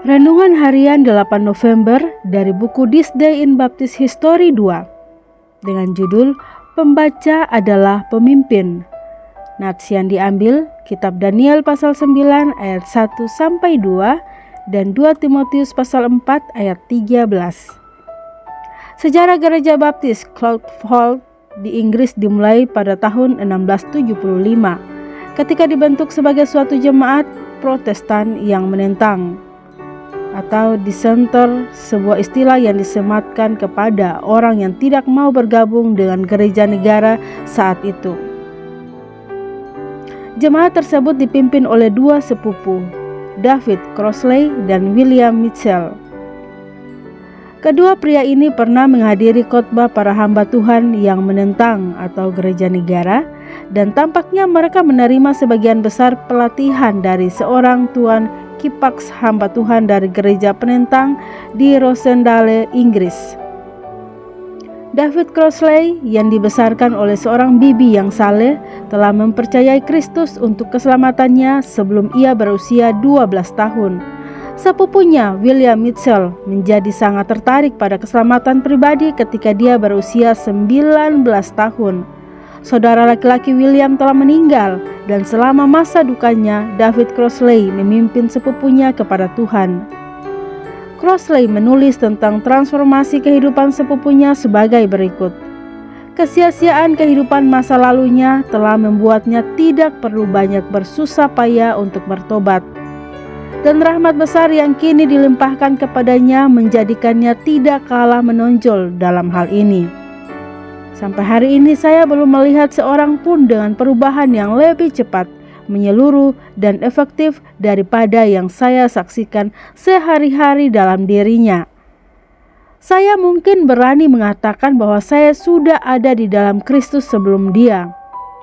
Renungan Harian 8 November dari buku This Day in Baptist History 2 dengan judul Pembaca adalah Pemimpin. Nats yang diambil kitab Daniel pasal 9 ayat 1-2 dan 2 Timotius pasal 4 ayat 13. Sejarah Gereja Baptis Cloudfall di Inggris dimulai pada tahun 1675 ketika dibentuk sebagai suatu jemaat Protestan yang menentang atau dissenter, sebuah istilah yang disematkan kepada orang yang tidak mau bergabung dengan gereja negara saat itu. Jemaat tersebut dipimpin oleh dua sepupu, David Crossley dan William Mitchell. Kedua pria ini pernah menghadiri khotbah para hamba Tuhan yang menentang atau gereja negara, dan tampaknya mereka menerima sebagian besar pelatihan dari seorang Tuan Kippax, hamba Tuhan dari gereja penentang di Rosendale, Inggris. David Crossley yang dibesarkan oleh seorang bibi yang saleh telah mempercayai Kristus untuk keselamatannya sebelum ia berusia 12 tahun. Sepupunya William Mitchell menjadi sangat tertarik pada keselamatan pribadi ketika dia berusia 19 tahun. Saudara laki-laki William telah meninggal, dan selama masa dukanya, David Crossley memimpin sepupunya kepada Tuhan. Crossley menulis tentang transformasi kehidupan sepupunya sebagai berikut. Kesia-siaan kehidupan masa lalunya telah membuatnya tidak perlu banyak bersusah payah untuk bertobat. Dan rahmat besar yang kini dilimpahkan kepadanya menjadikannya tidak kalah menonjol dalam hal ini. Sampai hari ini saya belum melihat seorang pun dengan perubahan yang lebih cepat, menyeluruh, dan efektif daripada yang saya saksikan sehari-hari dalam dirinya. Saya mungkin berani mengatakan bahwa saya sudah ada di dalam Kristus sebelum dia.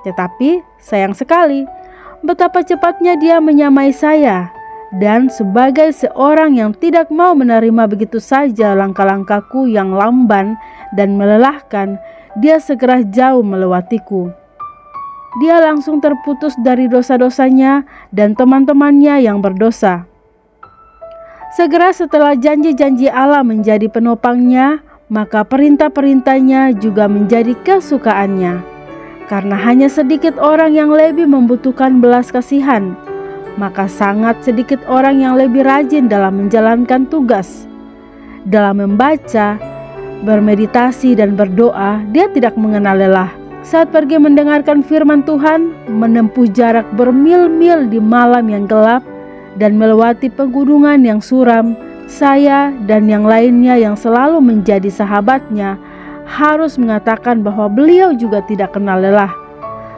Tetapi sayang sekali, betapa cepatnya dia menyamai saya. Dan sebagai seorang yang tidak mau menerima begitu saja langkah-langkahku yang lamban dan melelahkan, dia segera jauh melewatiku. Dia langsung terputus dari dosa-dosanya dan teman-temannya yang berdosa. Segera setelah janji-janji Allah menjadi penopangnya, maka perintah-perintahnya juga menjadi kesukaannya. Karena hanya sedikit orang yang lebih membutuhkan belas kasihan, maka sangat sedikit orang yang lebih rajin dalam menjalankan tugas. Dalam membaca, bermeditasi, dan berdoa, dia tidak mengenal lelah. Saat pergi mendengarkan firman Tuhan, menempuh jarak bermil-mil di malam yang gelap, dan melewati pegunungan yang suram, saya dan yang lainnya yang selalu menjadi sahabatnya harus mengatakan bahwa beliau juga tidak kenal lelah.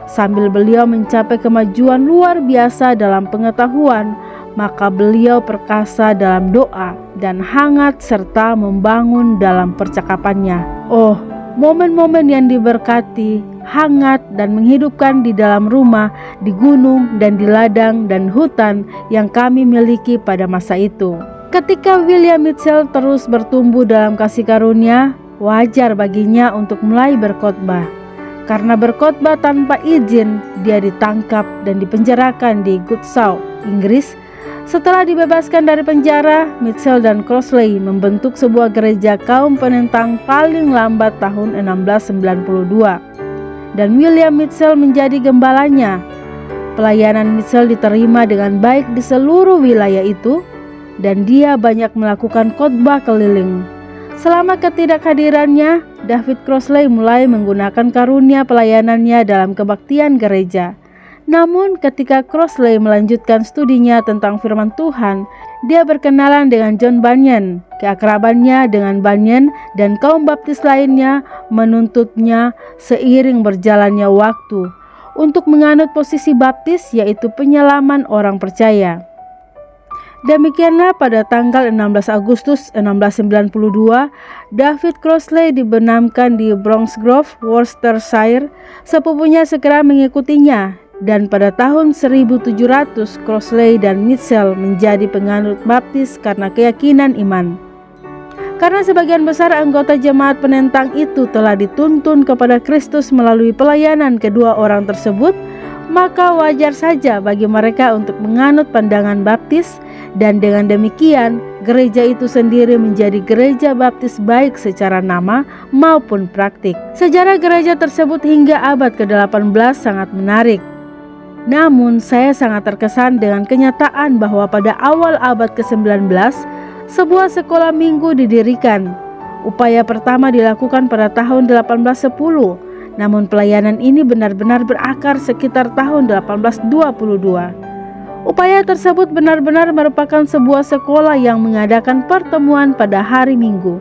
Sambil beliau mencapai kemajuan luar biasa dalam pengetahuan, maka beliau perkasa dalam doa dan hangat serta membangun dalam percakapannya. Oh, momen-momen yang diberkati, hangat, dan menghidupkan di dalam rumah, di gunung, dan di ladang dan hutan yang kami miliki pada masa itu. Ketika William Mitchell terus bertumbuh dalam kasih karunia, wajar baginya untuk mulai berkhotbah. Karena berkhotbah tanpa izin, dia ditangkap dan dipenjarakan di Goodshaw, Inggris. Setelah dibebaskan dari penjara, Mitchell dan Crossley membentuk sebuah gereja kaum penentang paling lambat tahun 1692. Dan William Mitchell menjadi gembalanya. Pelayanan Mitchell diterima dengan baik di seluruh wilayah itu, dan dia banyak melakukan khotbah keliling. Selama ketidakhadirannya, David Crossley mulai menggunakan karunia pelayanannya dalam kebaktian gereja. Namun ketika Crossley melanjutkan studinya tentang firman Tuhan, dia berkenalan dengan John Bunyan. Keakrabannya dengan Bunyan dan kaum baptis lainnya menuntutnya seiring berjalannya waktu untuk menganut posisi baptis, yaitu penyelaman orang percaya. Demikianlah pada tanggal 16 Agustus 1692, David Crossley dibenamkan di Bromsgrove, Worcestershire. Sepupunya segera mengikutinya, dan pada tahun 1700 Crossley dan Mitchell menjadi penganut baptis karena keyakinan iman. Karena sebagian besar anggota jemaat penentang itu telah dituntun kepada Kristus melalui pelayanan kedua orang tersebut, maka wajar saja bagi mereka untuk menganut pandangan baptis, dan dengan demikian gereja itu sendiri menjadi gereja baptis baik secara nama maupun praktik. Sejarah gereja tersebut hingga abad ke-18 sangat menarik. Namun saya sangat terkesan dengan kenyataan bahwa pada awal abad ke-19 sebuah sekolah minggu didirikan. Upaya pertama dilakukan pada tahun 1810, namun pelayanan ini benar-benar berakar sekitar tahun 1822. Upaya tersebut benar-benar merupakan sebuah sekolah yang mengadakan pertemuan pada hari Minggu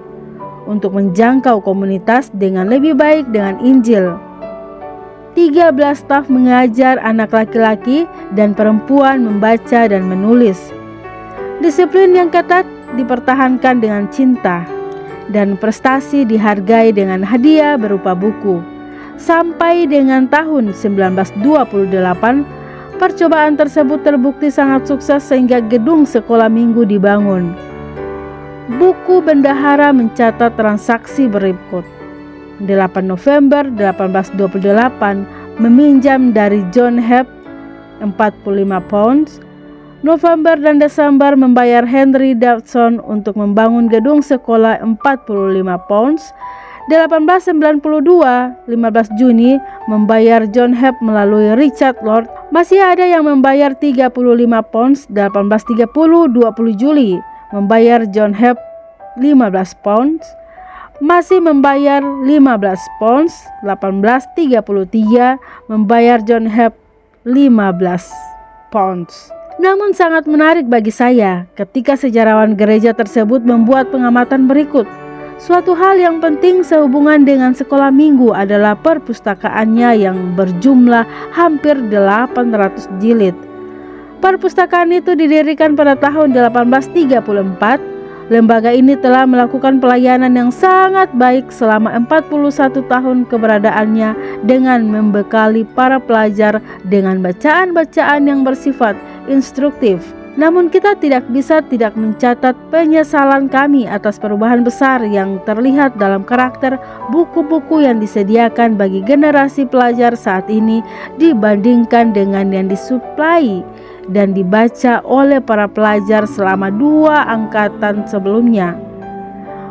untuk menjangkau komunitas dengan lebih baik dengan Injil. 13 staf mengajar anak laki-laki dan perempuan membaca dan menulis. Disiplin yang ketat dipertahankan dengan cinta, dan prestasi dihargai dengan hadiah berupa buku. Sampai dengan tahun 1928, percobaan tersebut terbukti sangat sukses sehingga gedung sekolah minggu dibangun. Buku bendahara mencatat transaksi berikut. 8 November 1828 meminjam dari John Hebb 45 pounds. November dan Desember membayar Henry Dodson untuk membangun gedung sekolah 45 pounds. 1892, 15 Juni membayar John Hebb melalui Richard Lord. Masih ada yang membayar 35 pounds. 1830, 20 Juli membayar John Hebb 15 pounds. Masih membayar 15 pounds. 1833 membayar John Hebb 15 pounds. Namun sangat menarik bagi saya ketika sejarawan gereja tersebut membuat pengamatan berikut. Suatu hal yang penting sehubungan dengan sekolah minggu adalah perpustakaannya yang berjumlah hampir 800 jilid. Perpustakaan itu didirikan pada tahun 1834. Lembaga ini telah melakukan pelayanan yang sangat baik selama 41 tahun keberadaannya dengan membekali para pelajar dengan bacaan-bacaan yang bersifat instruktif. Namun kita tidak bisa tidak mencatat penyesalan kami atas perubahan besar yang terlihat dalam karakter buku-buku yang disediakan bagi generasi pelajar saat ini dibandingkan dengan yang disuplai dan dibaca oleh para pelajar selama 2 angkatan sebelumnya.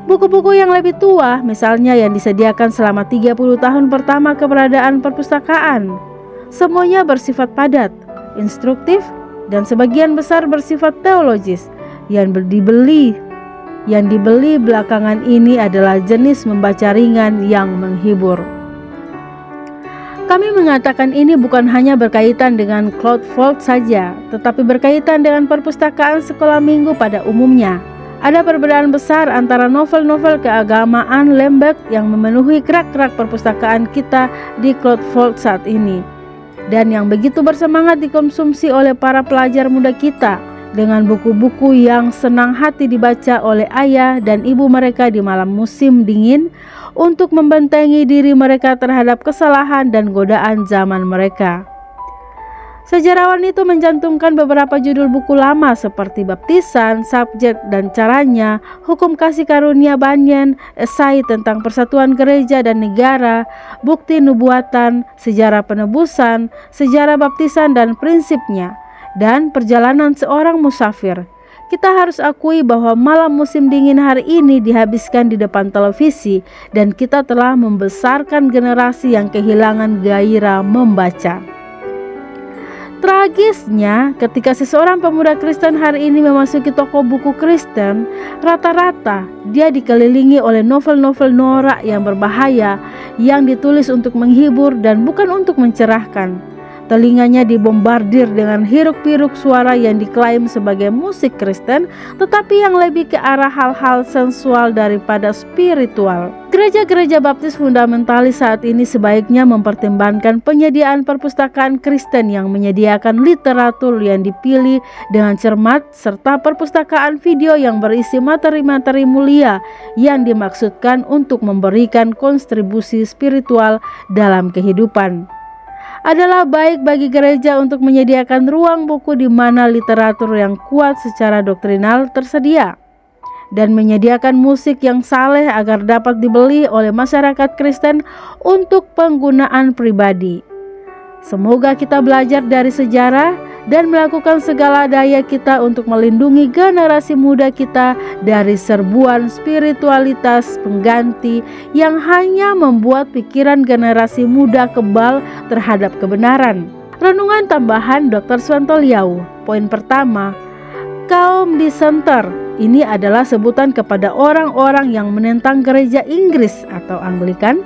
Buku-buku yang lebih tua, misalnya yang disediakan selama 30 tahun pertama keberadaan perpustakaan, semuanya bersifat padat, instruktif, dan sebagian besar bersifat teologis. Yang dibeli belakangan ini adalah jenis membaca ringan yang menghibur. Kami mengatakan ini bukan hanya berkaitan dengan Cloudfold saja, tetapi berkaitan dengan perpustakaan sekolah minggu pada umumnya. Ada perbedaan besar antara novel-novel keagamaan lembek yang memenuhi rak-rak perpustakaan kita di Cloudfold saat ini, dan yang begitu bersemangat dikonsumsi oleh para pelajar muda kita, dengan buku-buku yang senang hati dibaca oleh ayah dan ibu mereka di malam musim dingin untuk membentengi diri mereka terhadap kesalahan dan godaan zaman mereka. Sejarawan itu mencantumkan beberapa judul buku lama seperti Baptisan, Subjek dan Caranya, Hukum Kasih Karunia Bunyan, Esai tentang Persatuan Gereja dan Negara, Bukti Nubuatan, Sejarah Penebusan, Sejarah Baptisan dan Prinsipnya, dan Perjalanan Seorang Musafir. Kita harus akui bahwa malam musim dingin hari ini dihabiskan di depan televisi dan kita telah membesarkan generasi yang kehilangan gairah membaca. Tragisnya, ketika seseorang pemuda Kristen hari ini memasuki toko buku Kristen, rata-rata dia dikelilingi oleh novel-novel norak yang berbahaya yang ditulis untuk menghibur dan bukan untuk mencerahkan. Telinganya dibombardir dengan hiruk-pikuk suara yang diklaim sebagai musik Kristen, tetapi yang lebih ke arah hal-hal sensual daripada spiritual. Gereja-gereja baptis fundamentalis saat ini sebaiknya mempertimbangkan penyediaan perpustakaan Kristen yang menyediakan literatur yang dipilih dengan cermat, serta perpustakaan video yang berisi materi-materi mulia yang dimaksudkan untuk memberikan kontribusi spiritual dalam kehidupan. Adalah baik bagi gereja untuk menyediakan ruang buku di mana literatur yang kuat secara doktrinal tersedia, dan menyediakan musik yang saleh agar dapat dibeli oleh masyarakat Kristen untuk penggunaan pribadi. Semoga kita belajar dari sejarah dan melakukan segala daya kita untuk melindungi generasi muda kita dari serbuan spiritualitas pengganti yang hanya membuat pikiran generasi muda kebal terhadap kebenaran. Renungan tambahan Dr. Swantoliau. Poin pertama, kaum dissenter. Ini adalah sebutan kepada orang-orang yang menentang gereja Inggris atau Anglikan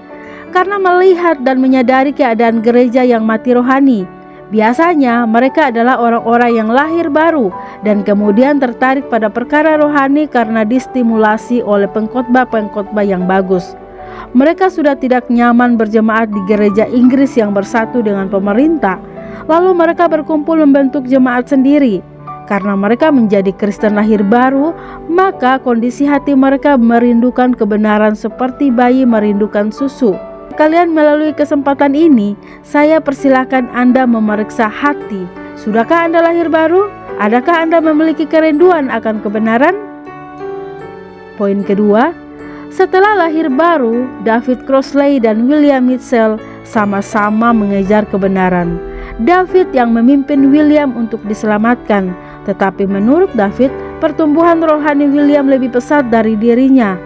karena melihat dan menyadari keadaan gereja yang mati rohani. Biasanya mereka adalah orang-orang yang lahir baru dan kemudian tertarik pada perkara rohani karena distimulasi oleh pengkhotbah-pengkhotbah yang bagus. Mereka sudah tidak nyaman berjemaat di gereja Inggris yang bersatu dengan pemerintah. Lalu mereka berkumpul membentuk jemaat sendiri. Karena mereka menjadi Kristen lahir baru, maka kondisi hati mereka merindukan kebenaran seperti bayi merindukan susu. Kalian melalui kesempatan ini, saya persilakan Anda memeriksa hati. Sudahkah Anda lahir baru? Adakah Anda memiliki kerinduan akan kebenaran? Poin kedua, setelah lahir baru, David Crossley dan William Mitchell sama-sama mengejar kebenaran. David yang memimpin William untuk diselamatkan, tetapi menurut David, pertumbuhan rohani William lebih pesat dari dirinya.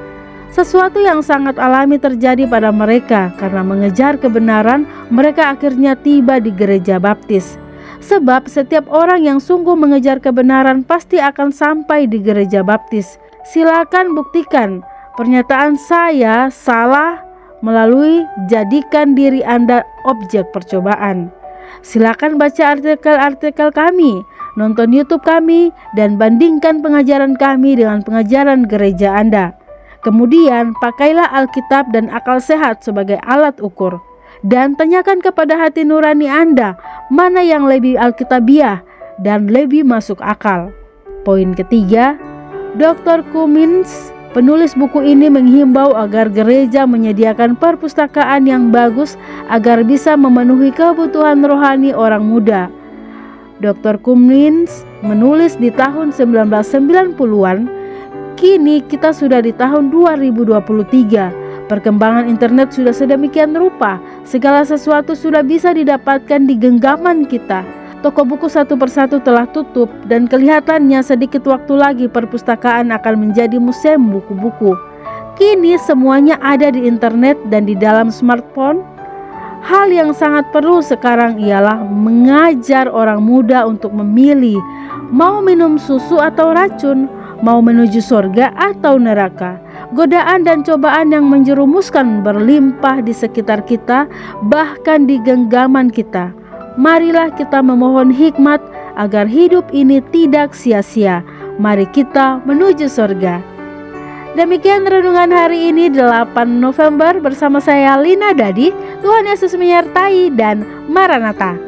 Sesuatu yang sangat alami terjadi pada mereka karena mengejar kebenaran, mereka akhirnya tiba di gereja baptis. Sebab setiap orang yang sungguh mengejar kebenaran pasti akan sampai di gereja baptis. Silakan buktikan pernyataan saya salah melalui jadikan diri Anda objek percobaan. Silakan baca artikel-artikel kami, nonton YouTube kami, dan bandingkan pengajaran kami dengan pengajaran gereja Anda. Kemudian pakailah Alkitab dan akal sehat sebagai alat ukur. Dan tanyakan kepada hati nurani Anda mana yang lebih alkitabiah dan lebih masuk akal. Poin ketiga, Dr. Cummins, penulis buku ini menghimbau agar gereja menyediakan perpustakaan yang bagus agar bisa memenuhi kebutuhan rohani orang muda. Dr. Cummins menulis di tahun 1990-an. Kini kita sudah di tahun 2023. Perkembangan internet sudah sedemikian rupa, segala sesuatu sudah bisa didapatkan di genggaman kita. Toko buku satu persatu telah tutup dan kelihatannya sedikit waktu lagi perpustakaan akan menjadi museum buku-buku. Kini semuanya ada di internet dan di dalam smartphone. Hal yang sangat perlu sekarang ialah mengajar orang muda untuk memilih mau minum susu atau racun, mau menuju surga atau neraka. Godaan dan cobaan yang menjerumuskan berlimpah di sekitar kita, bahkan di genggaman kita. Marilah kita memohon hikmat agar hidup ini tidak sia-sia. Mari kita menuju surga. Demikian renungan hari ini 8 November bersama saya Lina Dadi. Tuhan Yesus menyertai dan Maranatha.